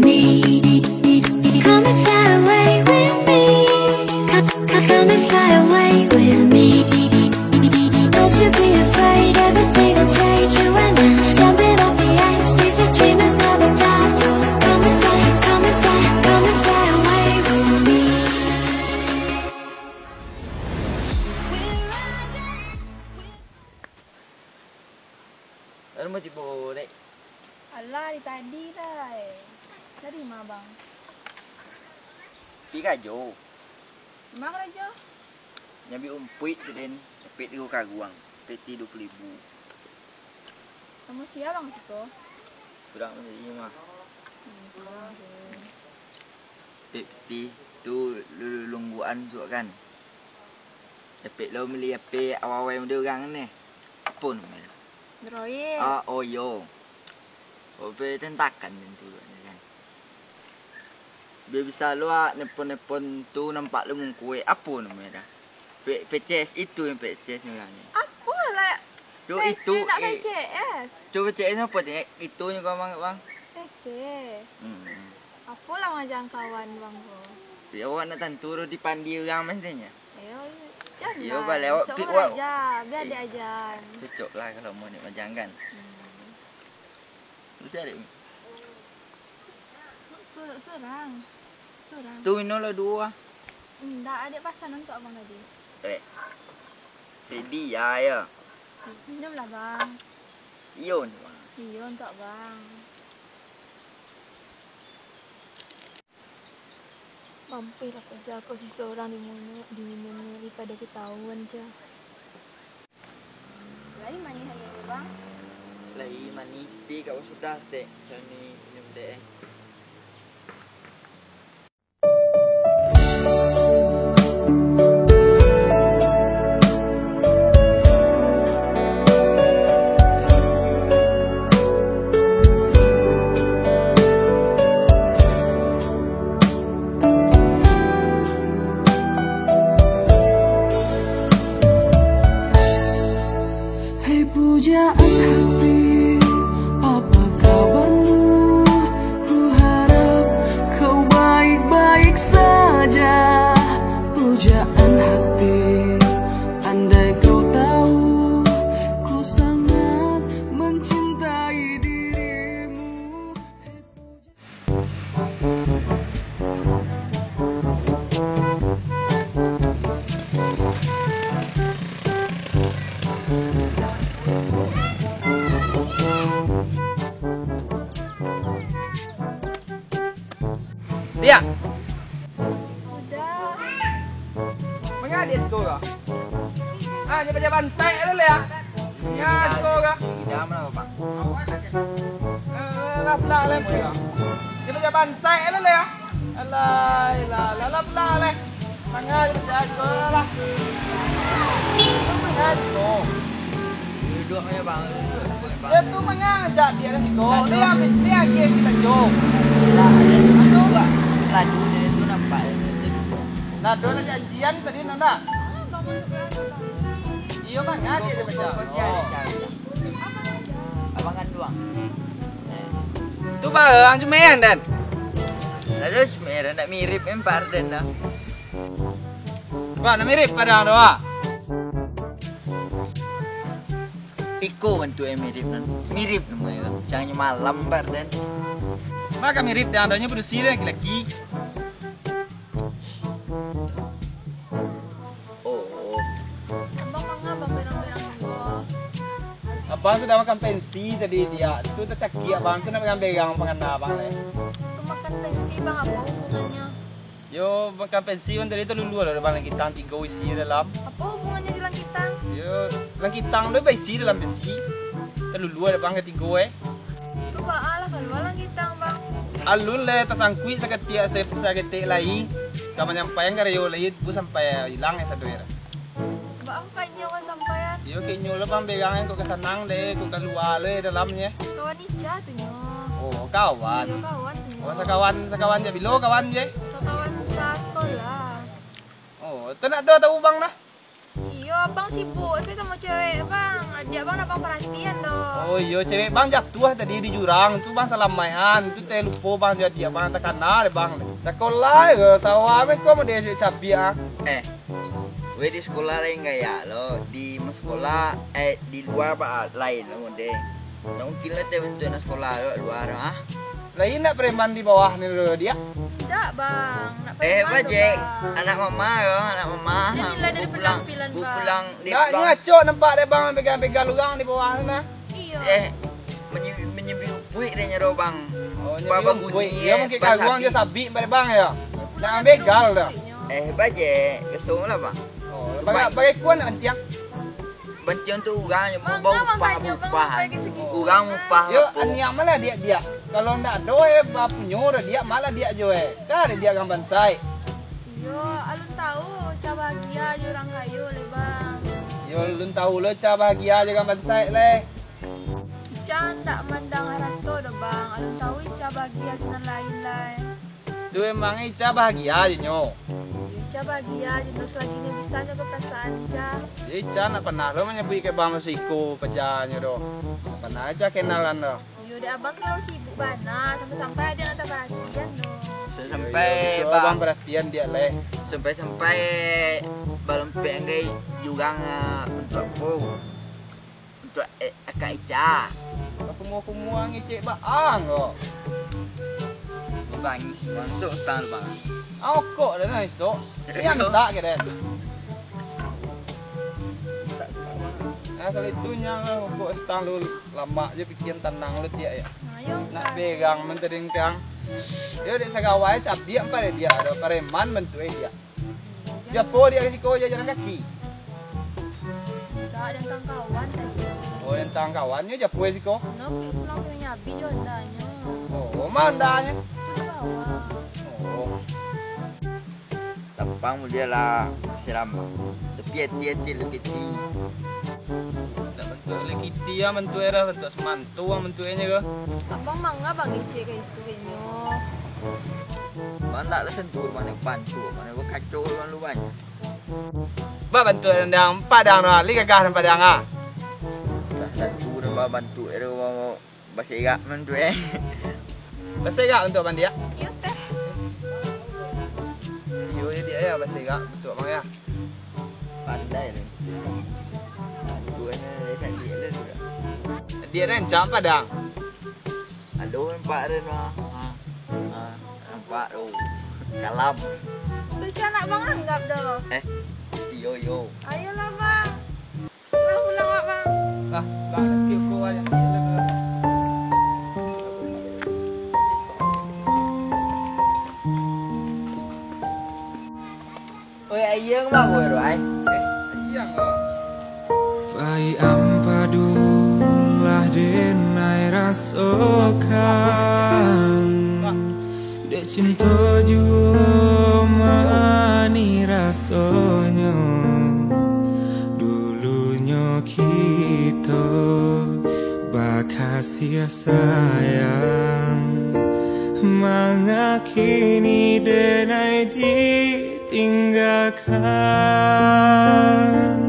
me. Come and fly away with me. Come and fly away with me. Don't you be afraid, everything will change. You and I, jumping off the edge. They say dreamers never die, so come and fly, come and fly, come and fly away with me. Ano mo tipo dek? Alah, di tadi dah. Dari mana bang? Pika jo. Mak aja. Nyabi umpuit den, pet di kaguang, peti 20.000. Kamu siapa bang situ? Kurang macam mah. Peti tu lungguan tu kan. Pet lo meli apa awal-awal dia orang ni. Apa namanya? Droid. Oh yo. Ope tentakan tu kan. Dia bisa luar nepon-nepon tu nampak lu kue apa namanya dah. PCS itu yang PCS namanya. Aku lah. Tu itu nak PCS. Coba PCS apa ni? Itu ni kau bang. PCS. Apa lah macam kawan bang ko. Dia awak nak tanturu di pandi orang macamnya. Ayo, jangan. Yo balik awak pik aja, biar dia ajar. Cocok lah kalau mau ni macam kan. Tu cari. Serang. Tu inolah dua. Enggak, adik pasan untuk abang tadi. Sedih ya. Minum lah bang. Iyo ni bang. Iya untuk abang. Mampir lah kerja kau si seorang di mana daripada ketahuan je. Lagi manis hari ni bang. Lagi manis pi kau sudah dek. Sini senyum dek. Pujaan hati, apa kabarmu? Ku harap kau baik-baik saja. Pujaan hati, andai kau tahu, ku sangat mencintai dirimu. Dia. Udah. Mengadik sekolah. Ah, ni baca bansai ada le ya. Ya sekolah. Tidak mana bang. Lapla le dia. Ni baca bansai ada le ya. Alah, lapla le. Mangal baca sekolah lah. Mangal tu. Duduk aja bang. Dia tu mengajak dia dah sekolah. Dia kita jom. Lah, ada masuk. Laju dia tu nampak. Nah, dulu janjian tadi nanda. Iya bang, ada dia baca. Abang kan doang. Tu bang, cuma yang dan. Ada semerah nak mirip empar dan dah. Bang, nak mirip pada doa. Piko bentuk mirip nan. Mirip namanya. Jangan malam bar dan. Maka mirip dan adanya berusia laki-laki. Oh. Abang mengapa berang-berang gua? Abang sudah makan pensi tadi dia. Itu tercaki abang tu nak makan berang makan abang le. Itu makan pensi bang, apa hubungannya? Yo makan pensi kan tadi tu lulu ada bang langitang 3 isi dalam. Apa hubungannya di langitan? Yo langitang tu isi dalam pensi. Lulu ada bang 3 Itu baal lah kalau langitan bang. Alun le tasangkui sakit sakit lain. Kamu nyampai karyo lain bu sampai hilang ya satu era. Bang kayaknya kan sampaian. Yo kayaknya lo bang pegangan kok kesenang deh, kok keluar le dalamnya. Kawan Ica tuh nyo. Oh kawan. Iya kawan tuh nyo. Oh sekawan je bilo kawan je. Sekawan sa sekolah. Oh tu nak tahu bang dah. Iya abang sibuk, saya sama cewek bang. Adik abang abang perhatian dong. Oh iya, cewek bang jatuh tadi di jurang. Itu bang salamaian. Itu teh lupa bang jadi abang tak kenal deh bang. Sekolah ke sawah kok mau dia cabi ah. Gue di sekolah lain nggak ya lo di sekolah di luar apa lain lo deh. Mungkin lah teh bentuk sekolah lo luar ah. Lain nak preman di bawah nih lo dia. Tidak bang. Nak preman Bajek dong, Bang. anak mama lo anak mama. Dia nilai dari penampilan, Gue Bang. pulang di Nah, pulang ngaco nampak deh bang pegang-pegang lurang di bawah sana. Iya. menyebut buik dia nyero bang. Oh, Baba nyebut bunyi, dia mungkin kagum dia sabi pada bang ya. Jangan begal dah. Bajek kesung lah bang. Oh, bagai kuan nak antiang. Bencian tu orang yang Bang, bau bang, upah bang, upah. bagi segitu. Orang upah. Yo, antiang mana dia. Kalau ndak doe punya dia malah dia joe. Kan dia gambar sai. Yo, alun tahu cara bahagia jurang kayu le bang. Yo, lun tahu lo cara bahagia je gambar sai le. Ica ndak mandang harato dah bang. Alun tahu Ica bahagia dengan lain lah. Tu emang Ica bahagia je nyo. Ica bahagia je selagi ni bisa jaga perasaan Ica. Ica nak pernah lo menyebut ke bang Mesiko pejanya do. Pernah aja kenalan do. Yo, dia abang kalau sibuk bana sampai-sampai dia nak perhatian dong. Sampai bang perhatian dia le. sampai balon pengai juga untuk apa? Untuk akak Ica. Kumua ngecek baang kok. Bang, masuk stand bang. Kok dah nak esok. Yang tak ke dah. Kalau itu nyang kok stang lu lama je pikiran tenang lu dia ya. Ayo. Nak pegang mentering kang. Dia dek sagawai cap dia pada dia ada pareman bentuk dia. Dia po dia kasi ko jalan kaki. Tak ada tentang kawan tadi. Oh yang tang kawannya dia po si ko. No, pulang punya nyabi jondanya. Oh mandanya. Itu bawah. Oh. Tampang dia lah seram. Tapi hati-hati lu kiti. Dah bentuk lekiti ya bentuk era bentuk semantu ang bentuknya ke. Abang mangga bang Ice kayak itu kayaknya. Mana lah sentuh mana pancu mana gua kacau orang lu banyak. Ba bentuk yang padang lah, li gagah dan padang ah. Sentuh dan bantu era mau bahasa Arab mentu Bahasa Arab untuk bang dia. Iya teh. Yo dia ya bahasa Arab bentuk bang ya. Pandai ni. Duanya dekat dia lah sudah. Dia rencam padang. Aduh nampak dia mah. Nampak tu. Kalam. Tu nak bang anggap dah. Yo. Ayolah bang. Pulang wak bang. Bang nanti aku aja. Oi ayang bang gue rồi. Ayang kok. Pai ampadulah denai rasakan dek cinta juga mani rasanya dulunya kita bakasih sayang mengakini denai ditinggalkan